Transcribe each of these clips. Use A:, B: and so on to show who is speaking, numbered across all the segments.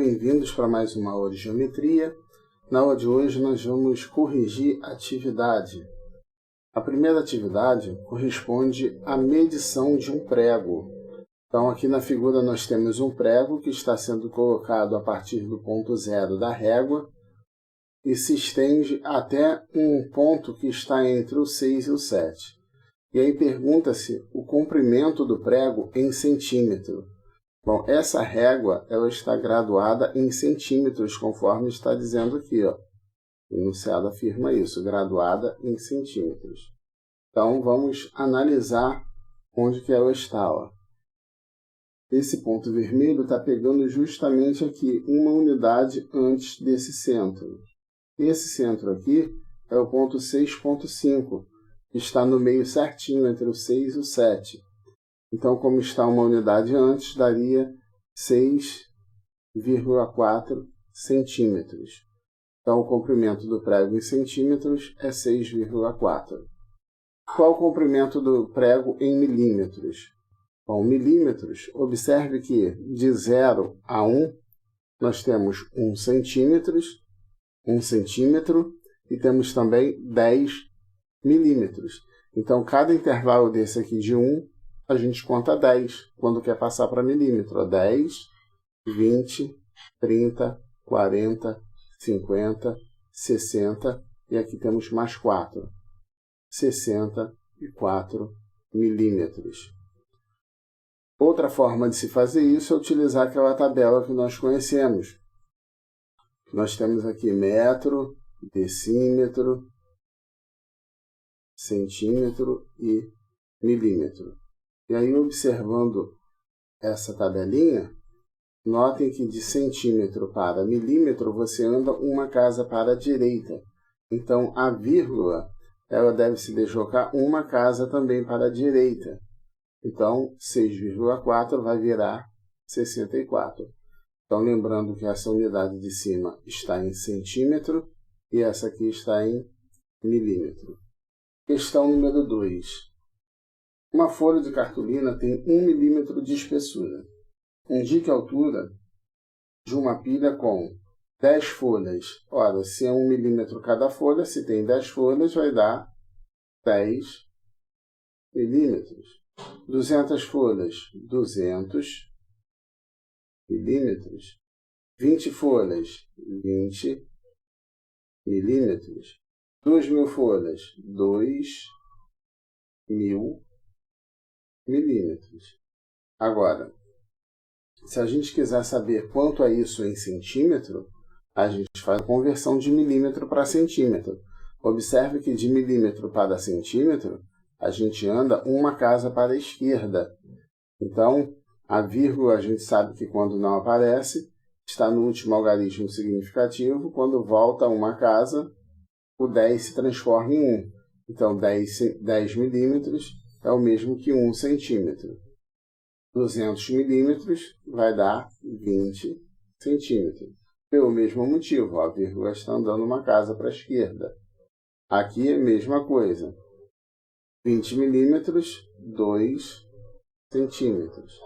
A: bem-vindos para mais uma aula de geometria. Na aula de hoje nós vamos corrigir a atividade. A primeira atividade corresponde à medição de um prego. Então aqui na figura nós temos um prego que está sendo colocado a partir do ponto zero da régua e se estende até um ponto que está entre o 6 e o 7. E aí pergunta-se o comprimento do prego em centímetro. Bom, essa régua ela está graduada em centímetros, conforme está dizendo aqui, ó. O enunciado afirma isso, graduada em centímetros. Então, vamos analisar onde que ela está, ó. Esse ponto vermelho está pegando justamente aqui, uma unidade antes desse centro. Esse centro aqui é o ponto 6,5, que está no meio certinho entre o 6 e o 7. Então, como está uma unidade antes, daria 6,4 centímetros. Então, o comprimento do prego em centímetros é 6,4. Qual o comprimento do prego em milímetros? Bom, milímetros, observe que de 0 a 1, nós temos 1 centímetro, e temos também 10 milímetros. Então, cada intervalo desse aqui de 1, a gente conta 10 quando quer passar para milímetro. 10, 20, 30, 40, 50, 60 e aqui temos mais 4. 64 milímetros. Outra forma de se fazer isso é utilizar aquela tabela que nós conhecemos. Nós temos aqui metro, decímetro, centímetro e milímetro. E aí, observando essa tabelinha, notem que de centímetro para milímetro você anda uma casa para a direita. Então, a vírgula ela deve se deslocar uma casa também para a direita. Então, 6,4 vai virar 64. Então, lembrando que essa unidade de cima está em centímetro e essa aqui está em milímetro. Questão número 2. Uma folha de cartolina tem 1 milímetro de espessura. Indique a altura de uma pilha com 10 folhas. Ora, se é 1 milímetro cada folha, se tem 10 folhas, vai dar 10 milímetros. 200 folhas, 200 milímetros. 20 folhas, 20 milímetros. 2.000 folhas, 2.000 milímetros. Agora, se a gente quiser saber quanto é isso em centímetro, a gente faz a conversão de milímetro para centímetro. Observe que de milímetro para centímetro, a gente anda uma casa para a esquerda. Então, a vírgula a gente sabe que quando não aparece, está no último algarismo significativo. Quando volta uma casa, o 10 se transforma em 1. Então, 10 milímetros é o mesmo que 1 centímetro. 200 milímetros vai dar 20 centímetros. Pelo mesmo motivo, a vírgula está andando uma casa para a esquerda. Aqui é a mesma coisa. 20 milímetros, 2 centímetros.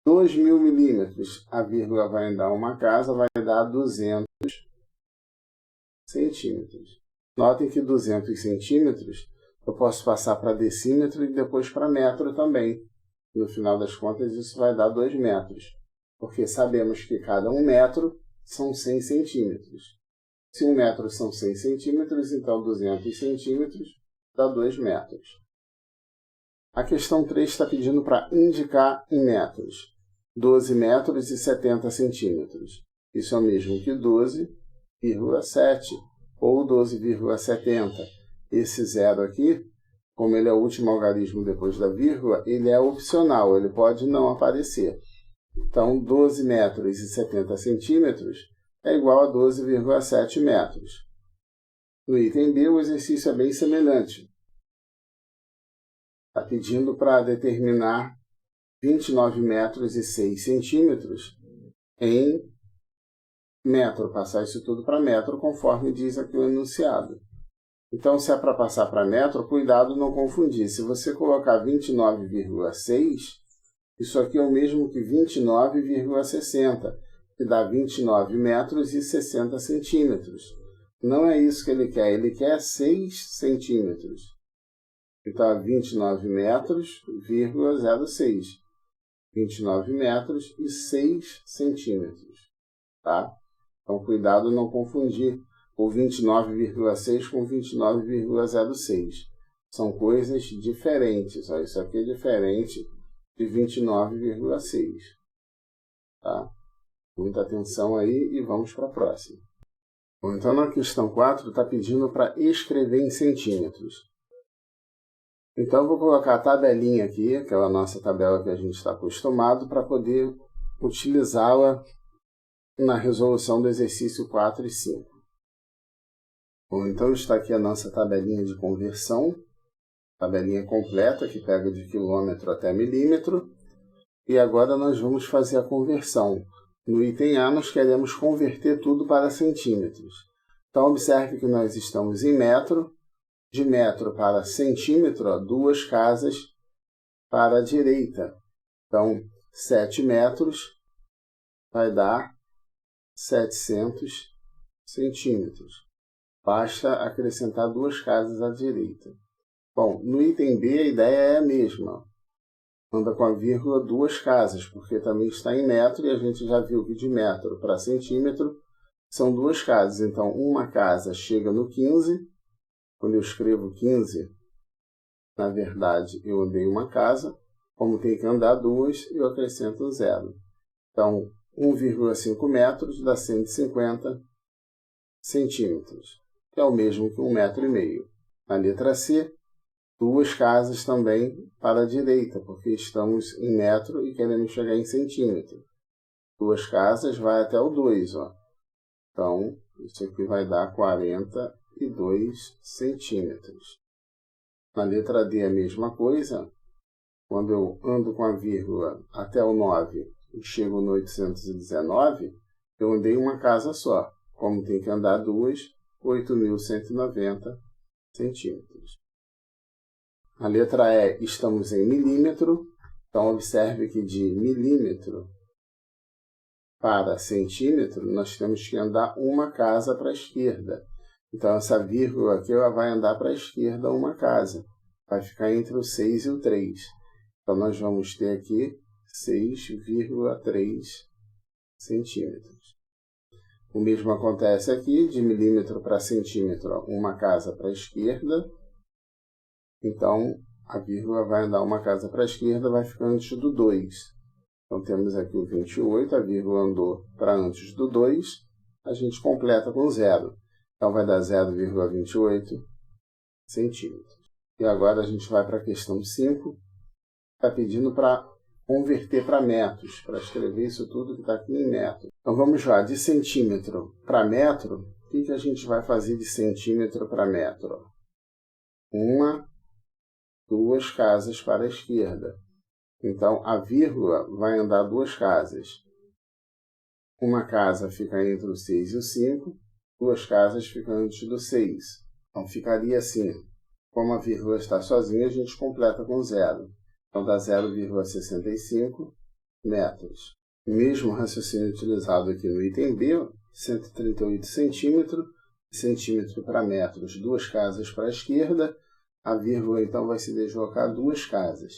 A: 2.000 milímetros, a vírgula vai andar uma casa, vai dar 200 centímetros. Notem que 200 centímetros eu posso passar para decímetro e depois para metro também. No final das contas, isso vai dar 2 metros. Porque sabemos que cada 1 metro são 100 centímetros. Se 1 metro são 100 centímetros, então 200 centímetros dá 2 metros. A questão 3 está pedindo para indicar em metros. 12 metros e 70 centímetros. Isso é o mesmo que 12,7 ou 12,70. Esse zero aqui, como ele é o último algarismo depois da vírgula, ele é opcional, ele pode não aparecer. Então, 12 metros e 70 centímetros é igual a 12,7 metros. No item B, o exercício é bem semelhante. Está pedindo para determinar 29 metros e 6 centímetros em metro. Passar isso tudo para metro, conforme diz aqui o enunciado. Então, se é para passar para metro, cuidado não confundir. Se você colocar 29,6, isso aqui é o mesmo que 29,60. que dá 29 metros e 60 centímetros. Não é isso que ele quer 6 centímetros. Então, 29 metros, 06. 29 metros e 6 centímetros. Tá? Então, cuidado não confundir o 29,6 com 29,06. São coisas diferentes. Ó, isso aqui é diferente de 29,6. Tá? Muita atenção aí e vamos para a próxima. Bom, então, na questão 4, está pedindo para escrever em centímetros. Então, eu vou colocar a tabelinha aqui, aquela nossa tabela que a gente está acostumado, para poder utilizá-la na resolução do exercício 4 e 5. Bom, então está aqui a nossa tabelinha de conversão, tabelinha completa que pega de quilômetro até milímetro. E agora nós vamos fazer a conversão. No item A, nós queremos converter tudo para centímetros. Então, observe que nós estamos em metro. De metro para centímetro, ó, 2 casas para a direita. Então, 7 metros vai dar 700 centímetros. Basta acrescentar 2 casas à direita. Bom, no item B a ideia é a mesma. Anda com a vírgula 2 casas, porque também está em metro e a gente já viu que de metro para centímetro são 2 casas. Então, uma casa chega no 15. Quando eu escrevo 15, na verdade, eu andei uma casa. Como tem que andar 2, eu acrescento 0. Então, 1,5 metros dá 150 centímetros, que é o mesmo que 1,5 metro. Na letra C, 2 casas também para a direita, porque estamos em metro e queremos chegar em centímetro. 2 casas vai até o 2. Ó. Então, isso aqui vai dar 42 centímetros. Na letra D, a mesma coisa. Quando eu ando com a vírgula até o 9 e chego no 819, eu andei uma casa só. Como tem que andar 2, 8.190 centímetros. Na letra E, estamos em milímetro. Então, observe que de milímetro para centímetro, nós temos que andar uma casa para a esquerda. Então, essa vírgula aqui ela vai andar para a esquerda uma casa. Vai ficar entre o 6 e o 3. Então, nós vamos ter aqui 6,3 centímetros. O mesmo acontece aqui, de milímetro para centímetro, ó, uma casa para a esquerda. Então, a vírgula vai andar uma casa para a esquerda, vai ficar antes do 2. Então, temos aqui o 28, a vírgula andou para antes do 2, a gente completa com 0. Então, vai dar 0,28 centímetros. E agora a gente vai para a questão 5. Está pedindo para converter para metros, para escrever isso tudo que está aqui em metro. Então, vamos lá. De centímetro para metro, o que a gente vai fazer de centímetro para metro? 1, 2 casas para a esquerda. Então, a vírgula vai andar 2 casas. Uma casa fica entre o 6 e o 5. 2 casas ficam antes do 6. Então, ficaria assim. Como a vírgula está sozinha, a gente completa com 0. Então, dá 0,65 metros. O mesmo raciocínio utilizado aqui no item B, 138 centímetros. Centímetro para metros, 2 casas para a esquerda. A vírgula, então, vai se deslocar 2 casas.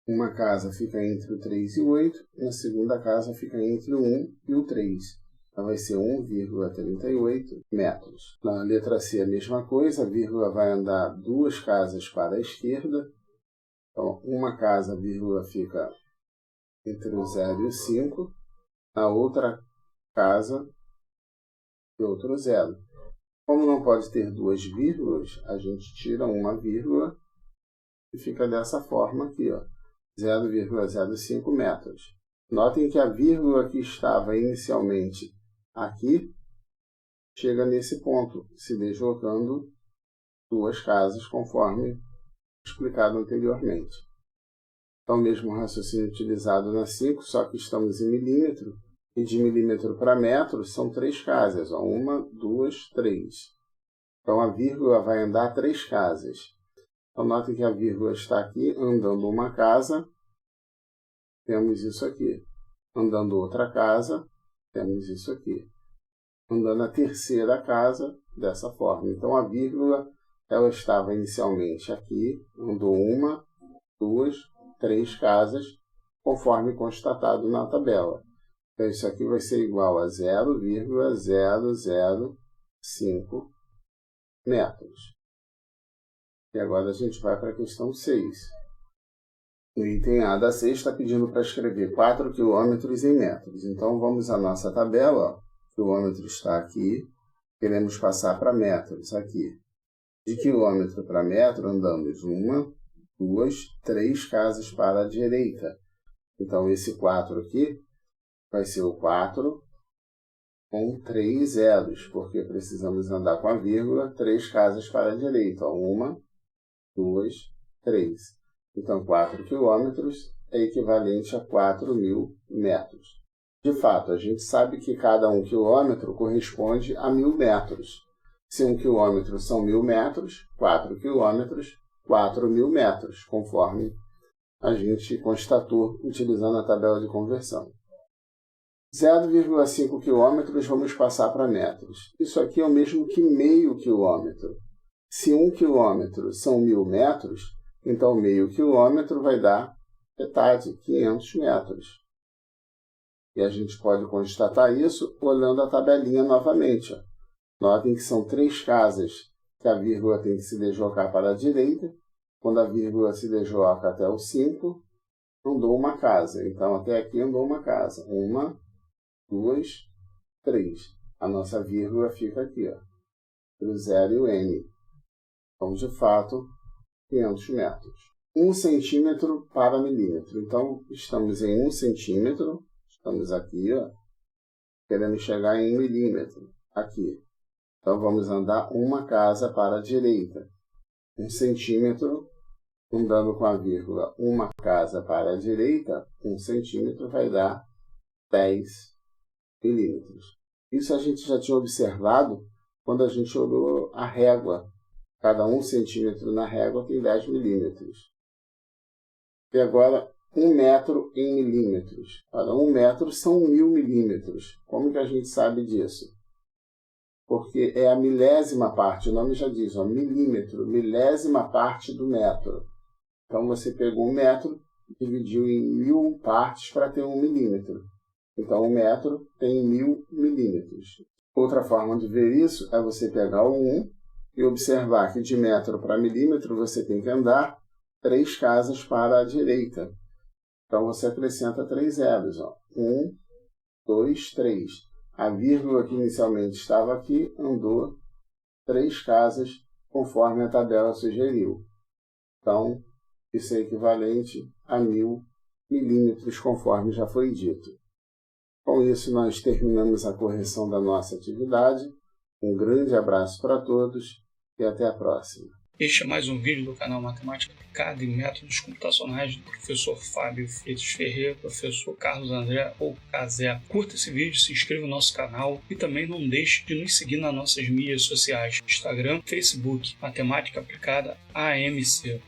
A: Uma casa fica entre o 3 e o 8. E a segunda casa fica entre o 1 e o 3. Então, vai ser 1,38 metros. Na letra C, a mesma coisa. A vírgula vai andar 2 casas para a esquerda. Então, uma casa, a vírgula fica entre o 0 e o 5. Na outra casa, e outro 0. Como não pode ter 2 vírgulas, a gente tira uma vírgula e fica dessa forma aqui, ó, 0,05 metros. Notem que a vírgula que estava inicialmente aqui chega nesse ponto, se deslocando 2 casas, conforme explicado anteriormente. Então, o mesmo raciocínio utilizado na 5, só que estamos em milímetro, e de milímetro para metro são 3 casas, ó, 1, 2, 3. Então, a vírgula vai andar 3 casas. Então, notem que a vírgula está aqui, andando uma casa, temos isso aqui, andando outra casa, Temos isso aqui. Andando a terceira casa dessa forma. Então, a vírgula ela estava inicialmente aqui, andou 1, 2, 3 casas, conforme constatado na tabela. Então, isso aqui vai ser igual a 0,005 metros. E agora a gente vai para a questão 6. No item A da 6 está pedindo para escrever 4 quilômetros em metros. Então, vamos à nossa tabela. O quilômetro está aqui. Queremos passar para metros aqui. De quilômetro para metro, andamos 1, 2, 3 casas para a direita. Então, esse 4 aqui vai ser o 4 com 3 zeros, porque precisamos andar com a vírgula 3 casas para a direita. 1, 2, 3. Então, 4 quilômetros é equivalente a 4.000 metros. De fato, a gente sabe que cada 1 quilômetro corresponde a 1.000 metros. Se 1 quilômetro são 1.000 metros, 4 quilômetros, 4.000 metros, conforme a gente constatou utilizando a tabela de conversão. 0,5 quilômetros vamos passar para metros. Isso aqui é o mesmo que meio quilômetro. Se 1 quilômetro são 1.000 metros, então meio quilômetro vai dar metade, 500 metros. E a gente pode constatar isso olhando a tabelinha novamente. Notem que são 3 casas que a vírgula tem que se deslocar para a direita. Quando a vírgula se desloca até o 5, andou uma casa. Então, até aqui andou uma casa. 1, 2, 3. A nossa vírgula fica aqui, entre o 0 e o N. Então, de fato, 500 metros. 1 centímetro para milímetro. Então, estamos em 1 centímetro. Estamos aqui, querendo chegar em 1 milímetro. Aqui. Então, vamos andar uma casa para a direita. 1 centímetro, andando com a vírgula, uma casa para a direita, 1 centímetro vai dar 10 milímetros. Isso a gente já tinha observado quando a gente olhou a régua. Cada 1 centímetro na régua tem 10 milímetros. E agora, 1 metro em milímetros. Para 1 metro são 1.000 milímetros. Como que a gente sabe disso? Porque é a milésima parte, o nome já diz, milímetro, milésima parte do metro. Então, você pegou 1 metro, dividiu em 1.000 partes para ter 1 milímetro. Então, 1 metro tem 1.000 milímetros. Outra forma de ver isso é você pegar o 1 e observar que de metro para milímetro você tem que andar 3 casas para a direita. Então, você acrescenta 3 zeros. 1, 2, 3. A vírgula que inicialmente estava aqui andou 3 casas conforme a tabela sugeriu. Então, isso é equivalente a 1.000 milímetros, conforme já foi dito. Com isso, nós terminamos a correção da nossa atividade. Um grande abraço para todos e até a próxima.
B: Este é mais um vídeo do canal Matemática Aplicada e Métodos Computacionais do professor Fábio Freitas Ferreira, professor Carlos André ou Cazé. Curta esse vídeo, se inscreva no nosso canal e também não deixe de nos seguir nas nossas mídias sociais, Instagram, Facebook, Matemática Aplicada AMC.